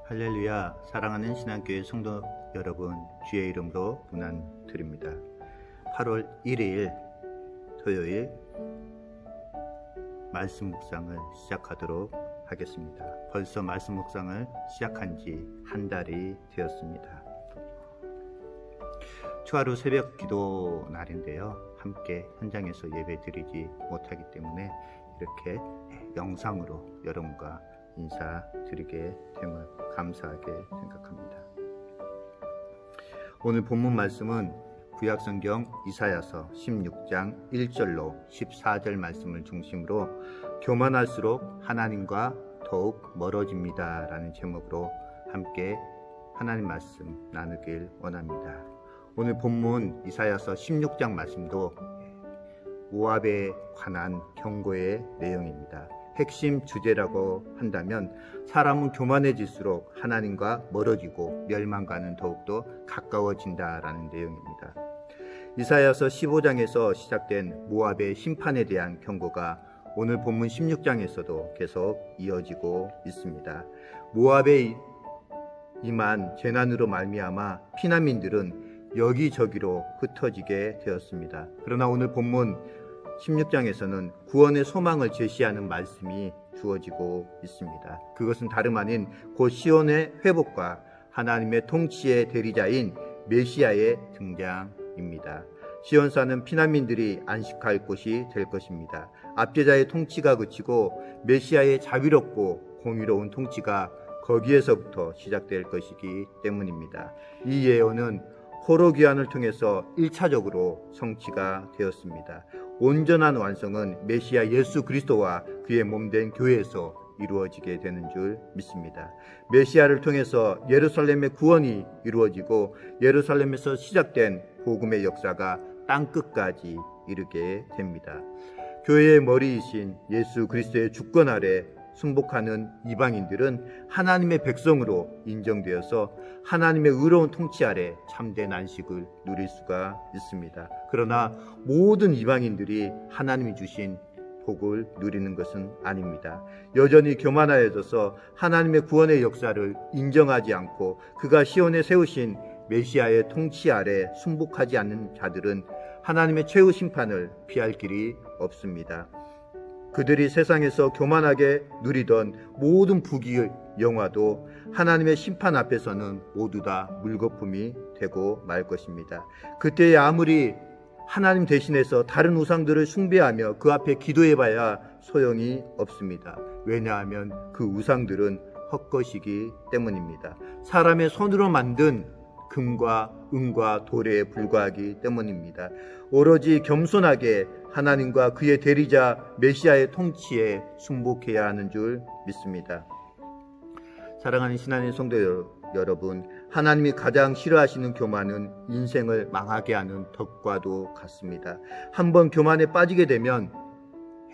할렐루야. 사랑하는 신앙교회 성도 여러분, 주의 이름으로 문안 드립니다. 8월 1일 토요일 말씀 묵상을 시작하도록 하겠습니다. 벌써 말씀 묵상을 시작한 지 한 달이 되었습니다. 초하루 새벽 기도 날인데요, 함께 현장에서 예배 드리지 못하기 때문에 이렇게 영상으로 여러분과 인사드리게 됨을 감사하게 생각합니다. 오늘 본문 말씀은 구약성경 이사야서 16장 1절로 14절 말씀을 중심으로 교만할수록 하나님과 더욱 멀어집니다 라는 제목으로 함께 하나님 말씀 나누길 원합니다. 오늘 본문 이사야서 16장 말씀도 모압에 관한 경고의 내용입니다. 핵심 주제라고 한다면 사람은 교만해질수록 하나님과 멀어지고 멸망과는 더욱더 가까워진다라는 내용입니다. 이사야서 15장에서 시작된 모압의 심판에 대한 경고가 오늘 본문 16장에서도 계속 이어지고 있습니다. 모압에 임한 재난으로 말미암아 피난민들은 여기저기로 흩어지게 되었습니다. 그러나 오늘 본문 16장에서는 구원의 소망을 제시하는 말씀이 주어지고 있습니다. 그것은 다름 아닌 곧 시온의 회복과 하나님의 통치의 대리자인 메시아의 등장입니다. 시온산은 피난민들이 안식할 곳이 될 것입니다. 압제자의 통치가 그치고 메시아의 자비롭고 공의로운 통치가 거기에서부터 시작될 것이기 때문입니다. 이 예언은 포로 귀환을 통해서 1차적으로 성취가 되었습니다. 온전한 완성은 메시아 예수 그리스도와 그의 몸된 교회에서 이루어지게 되는 줄 믿습니다. 메시아를 통해서 예루살렘의 구원이 이루어지고 예루살렘에서 시작된 복음의 역사가 땅끝까지 이르게 됩니다. 교회의 머리이신 예수 그리스도의 주권 아래 순복하는 이방인들은 하나님의 백성으로 인정되어서 하나님의 의로운 통치 아래 참된 안식을 누릴 수가 있습니다. 그러나 모든 이방인들이 하나님이 주신 복을 누리는 것은 아닙니다. 여전히 교만하여져서 하나님의 구원의 역사를 인정하지 않고 그가 시온에 세우신 메시아의 통치 아래 순복하지 않는 자들은 하나님의 최후 심판을 피할 길이 없습니다. 그들이 세상에서 교만하게 누리던 모든 부귀의 영화도 하나님의 심판 앞에서는 모두 다 물거품이 되고 말 것입니다. 그때에 아무리 하나님 대신해서 다른 우상들을 숭배하며 그 앞에 기도해봐야 소용이 없습니다. 왜냐하면 그 우상들은 헛것이기 때문입니다. 사람의 손으로 만든 금과 은과 돌에 불과하기 때문입니다. 오로지 겸손하게 하나님과 그의 대리자 메시아의 통치에 순복해야 하는 줄 믿습니다. 사랑하는 신앙의 성도 여러분, 하나님이 가장 싫어하시는 교만은 인생을 망하게 하는 덕과도 같습니다. 한번 교만에 빠지게 되면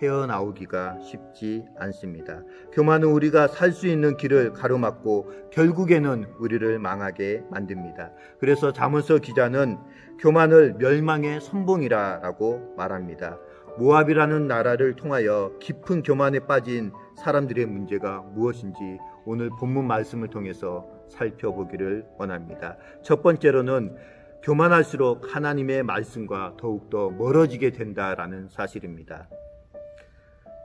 헤어나오기가 쉽지 않습니다. 교만은 우리가 살 수 있는 길을 가로막고 결국에는 우리를 망하게 만듭니다. 그래서 잠언서 기자는 교만을 멸망의 선봉이라고 말합니다. 모압이라는 나라를 통하여 깊은 교만에 빠진 사람들의 문제가 무엇인지 오늘 본문 말씀을 통해서 살펴보기를 원합니다. 첫 번째로는 교만할수록 하나님의 말씀과 더욱더 멀어지게 된다라는 사실입니다.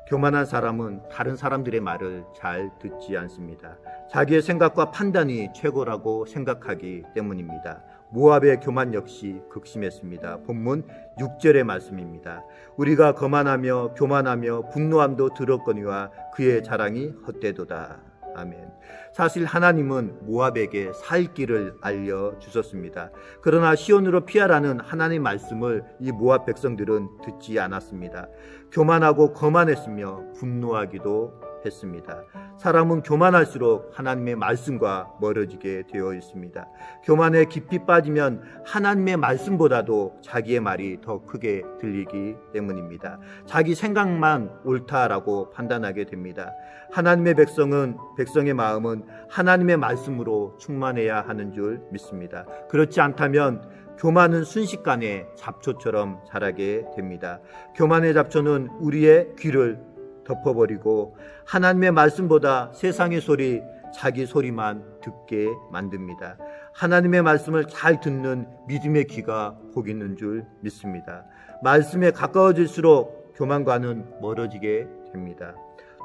교만한 사람은 다른 사람들의 말을 잘 듣지 않습니다. 자기의 생각과 판단이 최고라고 생각하기 때문입니다. 모압의 교만 역시 극심했습니다. 본문 6절의 말씀입니다. 우리가 거만하며 교만하며 분노함도 들었거니와 그의 자랑이 헛되도다. 아멘. 사실 하나님은 모압에게 살 길을 알려주셨습니다. 그러나 시온으로 피하라는 하나님의 말씀을 이 모압 백성들은 듣지 않았습니다. 교만하고 거만했으며 분노하기도 했습니다. 사람은 교만할수록 하나님의 말씀과 멀어지게 되어 있습니다. 교만에 깊이 빠지면 하나님의 말씀보다도 자기의 말이 더 크게 들리기 때문입니다. 자기 생각만 옳다라고 판단하게 됩니다. 하나님의 백성의 마음은 하나님의 말씀으로 충만해야 하는 줄 믿습니다. 그렇지 않다면 교만은 순식간에 잡초처럼 자라게 됩니다. 교만의 잡초는 우리의 귀를 덮어버리고 하나님의 말씀보다 세상의 소리, 자기 소리만 듣게 만듭니다. 하나님의 말씀을 잘 듣는 믿음의 귀가 복 있는 줄 믿습니다. 말씀에 가까워질수록 교만과는 멀어지게 됩니다.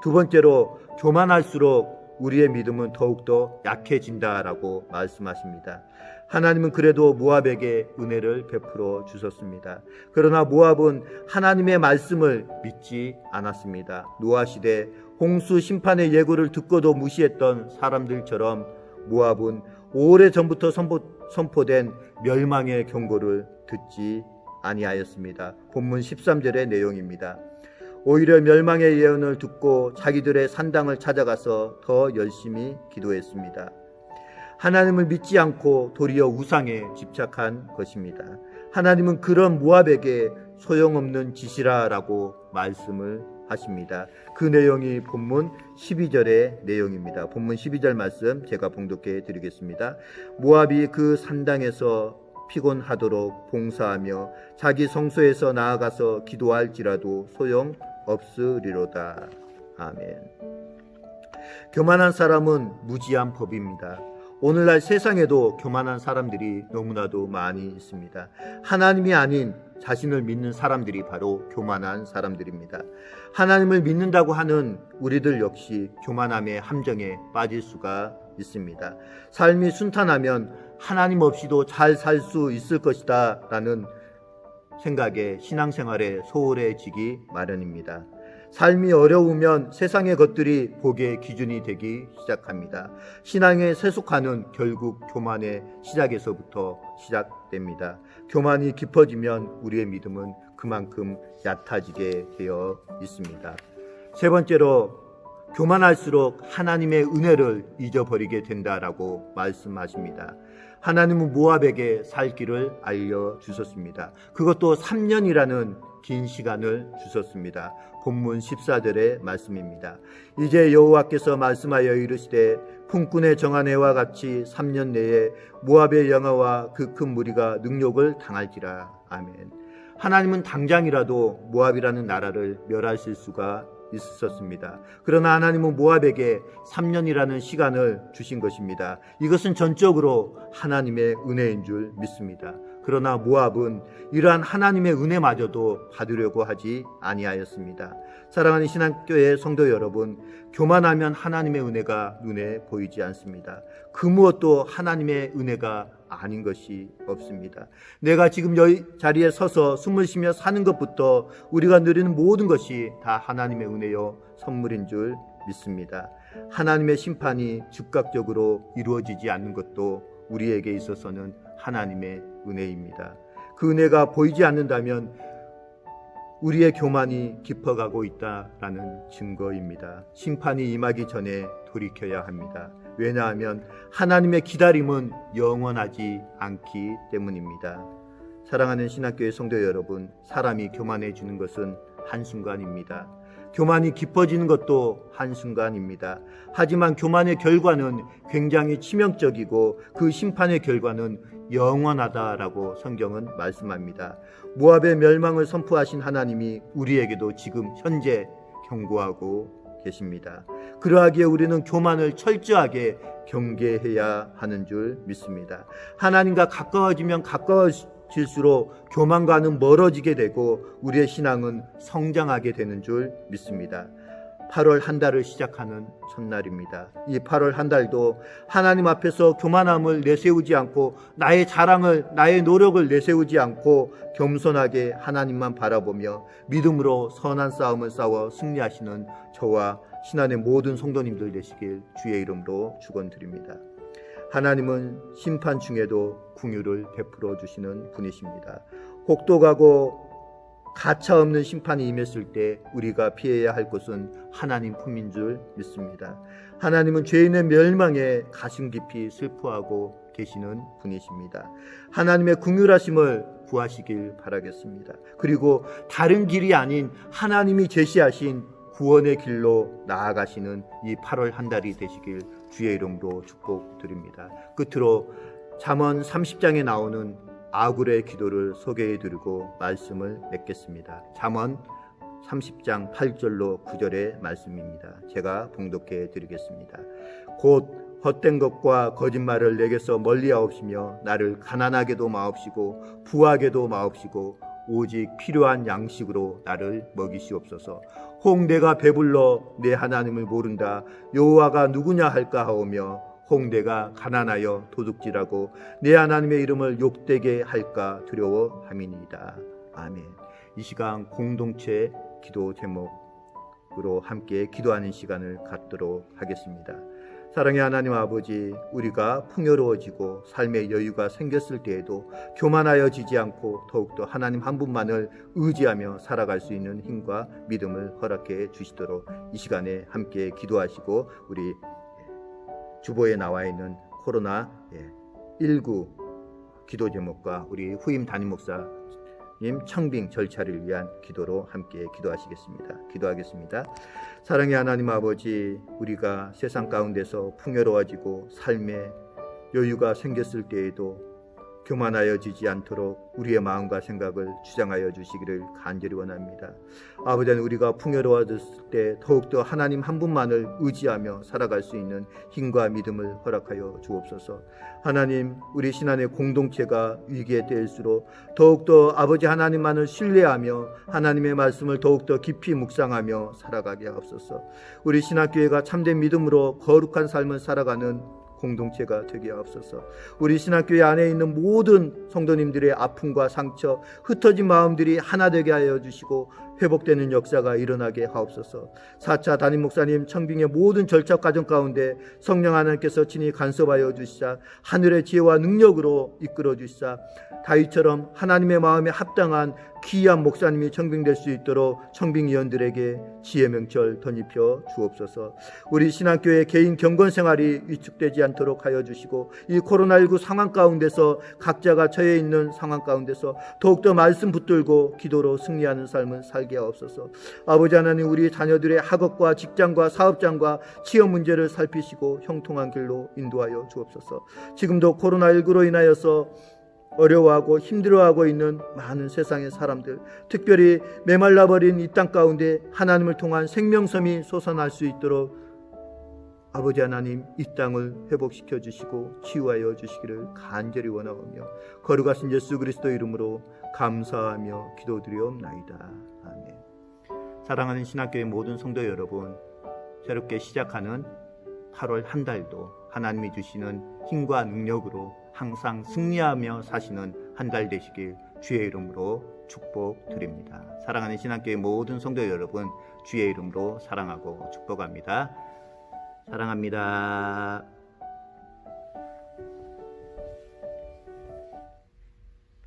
두 번째로, 교만할수록 우리의 믿음은 더욱더 약해진다라고 말씀하십니다. 하나님은 그래도 모압에게 은혜를 베풀어 주셨습니다. 그러나 모압은 하나님의 말씀을 믿지 않았습니다. 노아 시대 홍수 심판의 예고를 듣고도 무시했던 사람들처럼 모압은 오래전부터 선포된 멸망의 경고를 듣지 아니하였습니다. 본문 13절의 내용입니다. 오히려 멸망의 예언을 듣고 자기들의 산당을 찾아가서 더 열심히 기도했습니다. 하나님을 믿지 않고 도리어 우상에 집착한 것입니다. 하나님은 그런 모압에게 소용없는 짓이라라고 말씀을 하십니다. 그 내용이 본문 12절의 내용입니다. 본문 12절 말씀 제가 봉독해 드리겠습니다. 모압이 그 산당에서 피곤하도록 봉사하며 자기 성소에서 나아가서 기도할지라도 소용없으리로다. 아멘. 교만한 사람은 무지한 법입니다. 오늘날 세상에도 교만한 사람들이 너무나도 많이 있습니다. 하나님이 아닌 자신을 믿는 사람들이 바로 교만한 사람들입니다. 하나님을 믿는다고 하는 우리들 역시 교만함의 함정에 빠질 수가 있습니다. 삶이 순탄하면 하나님 없이도 잘 살 수 있을 것이다 라는 생각에 신앙생활에 소홀해지기 마련입니다. 삶이 어려우면 세상의 것들이 복의 기준이 되기 시작합니다. 신앙의 세속화는 결국 교만의 시작에서부터 시작됩니다. 교만이 깊어지면 우리의 믿음은 그만큼 얕아지게 되어 있습니다. 세 번째로, 교만할수록 하나님의 은혜를 잊어버리게 된다라고 말씀하십니다. 하나님은 모압에게 살 길을 알려주셨습니다. 그것도 3년이라는 긴 시간을 주셨습니다. 본문 14절의 말씀입니다. 이제 여호와께서 말씀하여 이르시되 품꾼의 정한 해와 같이 3년 내에 모압의 영화와 그 큰 무리가 능욕을 당할지라. 아멘. 하나님은 당장이라도 모압이라는 나라를 멸하실 수가 있었습니다. 그러나 하나님은 모압에게 3년이라는 시간을 주신 것입니다. 이것은 전적으로 하나님의 은혜인 줄 믿습니다. 그러나 모압은 이러한 하나님의 은혜마저도 받으려고 하지 아니하였습니다. 사랑하는 신앙교회 성도 여러분, 교만하면 하나님의 은혜가 눈에 보이지 않습니다. 그 무엇도 하나님의 은혜가 아닌 것이 없습니다. 내가 지금 여기 자리에 서서 숨을 쉬며 사는 것부터 우리가 누리는 모든 것이 다 하나님의 은혜요 선물인 줄 믿습니다. 하나님의 심판이 즉각적으로 이루어지지 않는 것도 우리에게 있어서는 하나님의 은혜입니다. 그 은혜가 보이지 않는다면 우리의 교만이 깊어가고 있다라는 증거입니다. 심판이 임하기 전에 돌이켜야 합니다. 왜냐하면 하나님의 기다림은 영원하지 않기 때문입니다. 사랑하는 신학교의 성도 여러분, 사람이 교만해지는 것은 한순간입니다. 교만이 깊어지는 것도 한순간입니다. 하지만 교만의 결과는 굉장히 치명적이고 그 심판의 결과는 영원하다라고 성경은 말씀합니다. 모압의 멸망을 선포하신 하나님이 우리에게도 지금 현재 경고하고 계십니다. 그러하기에 우리는 교만을 철저하게 경계해야 하는 줄 믿습니다. 하나님과 가까워지면 가까워질수록 교만과는 멀어지게 되고 우리의 신앙은 성장하게 되는 줄 믿습니다. 8월 한 달을 시작하는 첫날입니다. 이 8월 한 달도 하나님 앞에서 교만함을 내세우지 않고 나의 자랑을, 나의 노력을 내세우지 않고 겸손하게 하나님만 바라보며 믿음으로 선한 싸움을 싸워 승리하시는 저와 신안의 모든 성도님들 되시길 주의 이름으로 축원드립니다. 하나님은 심판 중에도 긍휼을 베풀어 주시는 분이십니다. 혹독하고 가차없는 심판이 임했을 때 우리가 피해야 할 것은 하나님 품인 줄 믿습니다. 하나님은 죄인의 멸망에 가슴 깊이 슬퍼하고 계시는 분이십니다. 하나님의 긍휼하심을 구하시길 바라겠습니다. 그리고 다른 길이 아닌 하나님이 제시하신 구원의 길로 나아가시는 이 8월 한 달이 되시길 주의 이름으로 축복드립니다. 끝으로 잠언 30장에 나오는 아굴의 기도를 소개해드리고 말씀을 맺겠습니다. 잠언 30장 8절로 9절의 말씀입니다. 제가 봉독해 드리겠습니다. 곧 헛된 것과 거짓말을 내게서 멀리하옵시며 나를 가난하게도 마옵시고 부하게도 마옵시고 오직 필요한 양식으로 나를 먹이시옵소서. 혹 내가 배불러 내 하나님을 모른다 여호와가 누구냐 할까 하오며 혹 내가 가난하여 도둑질하고 내 하나님의 이름을 욕되게 할까 두려워함이니이다. 아멘. 이 시간 공동체 기도 제목으로 함께 기도하는 시간을 갖도록 하겠습니다. 사랑의 하나님 아버지, 우리가 풍요로워지고 삶의 여유가 생겼을 때에도 교만하여지지 않고 더욱더 하나님 한 분만을 의지하며 살아갈 수 있는 힘과 믿음을 허락해 주시도록 이 시간에 함께 기도하시고 우리 주보에 나와 있는 코로나19 기도 제목과 우리 후임 담임 목사님 청빙 절차를 위한 기도로 함께 기도하시겠습니다. 기도하겠습니다. 사랑의 하나님 아버지, 우리가 세상 가운데서 풍요로워지고 삶의 여유가 생겼을 때에도 교만하여지지 않도록 우리의 마음과 생각을 주장하여 주시기를 간절히 원합니다. 아버지, 우리가 풍요로워졌을 때 더욱더 하나님 한 분만을 의지하며 살아갈 수 있는 힘과 믿음을 허락하여 주옵소서. 하나님, 우리 신앙의 공동체가 위기에 대할수록 더욱더 아버지 하나님만을 신뢰하며 하나님의 말씀을 더욱더 깊이 묵상하며 살아가게 하옵소서. 우리 신학교회가 참된 믿음으로 거룩한 삶을 살아가는 공동체가 되게 하옵소서. 우리 신학교회 안에 있는 모든 성도님들의 아픔과 상처, 흩어진 마음들이 하나 되게 하여 주시고 회복되는 역사가 일어나게 하옵소서. 4차 담임 목사님 청빙의 모든 절차 과정 가운데 성령 하나님께서 친히 간섭하여 주시사 하늘의 지혜와 능력으로 이끌어 주시사 다윗처럼 하나님의 마음에 합당한 귀한 목사님이 청빙될 수 있도록 청빙위원들에게 지혜 명철 덧입혀 주옵소서. 우리 신학교의 개인 경건 생활이 위축되지 않도록 하여 주시고 이 코로나19 상황 가운데서 각자가 처해 있는 상황 가운데서 더욱더 말씀 붙들고 기도로 승리하는 삶을 살게 하옵소서. 아버지 하나님, 우리 자녀들의 학업과 직장과 사업장과 취업 문제를 살피시고 형통한 길로 인도하여 주옵소서. 지금도 코로나19로 인하여서 어려워하고 힘들어하고 있는 많은 세상의 사람들, 특별히 메말라버린 이 땅 가운데 하나님을 통한 생명섬이 솟아날 수 있도록 아버지 하나님, 이 땅을 회복시켜 주시고 치유하여 주시기를 간절히 원하오며 거룩하신 예수 그리스도 이름으로 감사하며 기도드리옵나이다. 아멘. 사랑하는 신학교의 모든 성도 여러분, 새롭게 시작하는 8월 한 달도 하나님이 주시는 힘과 능력으로 항상 승리하며 사시는 한 달 되시길 주의 이름으로 축복드립니다. 사랑하는 신학교의 모든 성도 여러분, 주의 이름으로 사랑하고 축복합니다. 사랑합니다.